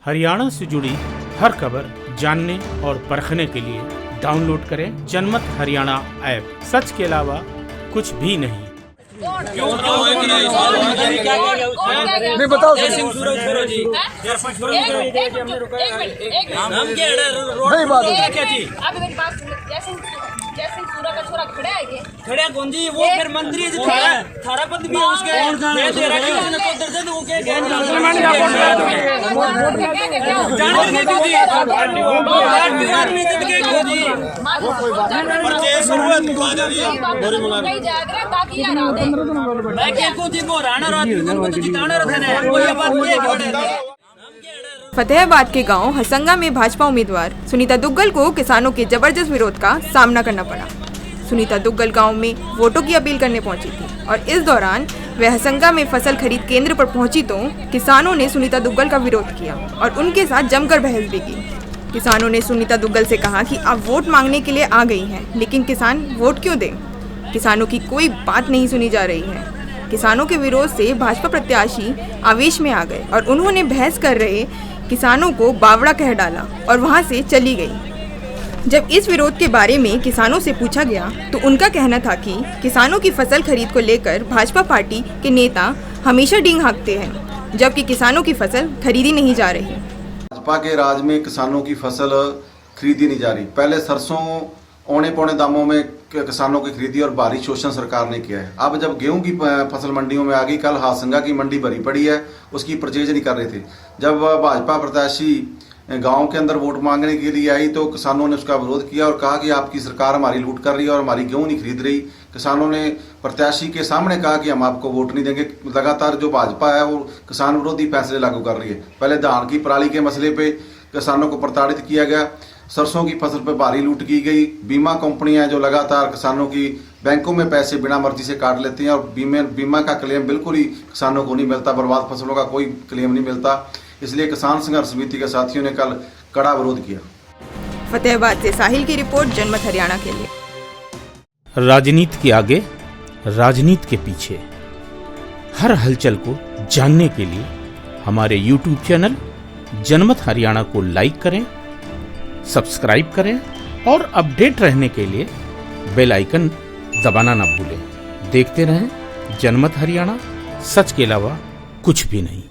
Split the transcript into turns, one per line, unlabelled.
हरियाणा से जुड़ी हर खबर जानने और परखने के लिए डाउनलोड करें जनमत हरियाणा ऐप। सच के अलावा कुछ भी नहीं।
नहीं बताओ
जैसे सूरा का छोरा खड़ा है के
खड़ा कौन जी वो फिर मंत्री जी थारा पद भी है उसके मैं दे रहा हूं उसने को दर्द दे वो के मुसलमान का वोट जानते नहीं जी राजनीति के को जी पर जे शुरुआत को बोरी मुला नहीं जाग रहा बाकी यार मैं के को जी वो राणा राजनीति को तो जिताना रहते हैं कोई बात नहीं है।
फतेहाबाद के गांव हसंगा में भाजपा उम्मीदवार सुनीता दुग्गल को किसानों के जबरदस्त विरोध का सामना करना पड़ा। सुनीता दुग्गल गांव में वोटों की अपील करने पहुंची थी और इस दौरान वह हसंगा में फसल खरीद केंद्र पर पहुंची तो किसानों ने सुनीता दुग्गल का विरोध किया और उनके साथ जमकर बहस भी की। किसानों ने सुनीता दुग्गल से कहा कि आप वोट मांगने के लिए आ गई हैं, लेकिन किसान वोट क्यों दें? किसानों की कोई बात नहीं सुनी जा रही है। किसानों के विरोध से भाजपा प्रत्याशी आवेश में आ गए और उन्होंने बहस कर रहे किसानों को बावड़ा कह डाला और वहां से चली गई। जब इस विरोध के बारे में किसानों से पूछा गया तो उनका कहना था कि किसानों की फसल खरीद को लेकर भाजपा पार्टी के नेता हमेशा डींग हाँकते हैं, जबकि किसानों की फसल खरीदी नहीं जा रही।
भाजपा के राज में किसानों की फसल खरीदी नहीं जा रही। पहले सरसों औने पौने दामों में किसानों की खरीदी और भारी शोषण सरकार ने किया है। अब जब गेहूं की फसल मंडियों में आ गई, कल हासंगा की मंडी भरी पड़ी है, उसकी परचेज नहीं कर रहे थे। जब भाजपा प्रत्याशी गांव के अंदर वोट मांगने के लिए आई तो किसानों ने उसका विरोध किया और कहा कि आपकी सरकार हमारी लूट कर रही है और हमारी गेहूं नहीं खरीद रही। किसानों ने प्रत्याशी के सामने कहा कि हम आपको वोट नहीं देंगे। लगातार जो भाजपा है वो किसान विरोधी फैसले लागू कर रही है। पहले धान की पराली के मसले पे किसानों को प्रताड़ित किया गया, सरसों की फसल पर भारी लूट की गई। बीमा कंपनियां जो लगातार किसानों की बैंकों में पैसे बिना मर्जी से काट लेती हैं और बीमा का क्लेम बिल्कुल ही किसानों को नहीं मिलता। बर्बाद फसलों का कोई क्लेम नहीं मिलता। इसलिए किसान संघर्ष समिति के साथियों ने कल कड़ा विरोध किया।
फतेहाबाद से साहिल की रिपोर्ट, जनमत हरियाणा के लिए।
राजनीति के आगे, राजनीति के पीछे, हर हलचल को जानने के लिए हमारे YouTube चैनल जनमत हरियाणा को लाइक करें, सब्सक्राइब करें और अपडेट रहने के लिए बेल आइकन दबाना ना भूलें। देखते रहें जनमत हरियाणा, सच के अलावा कुछ भी नहीं।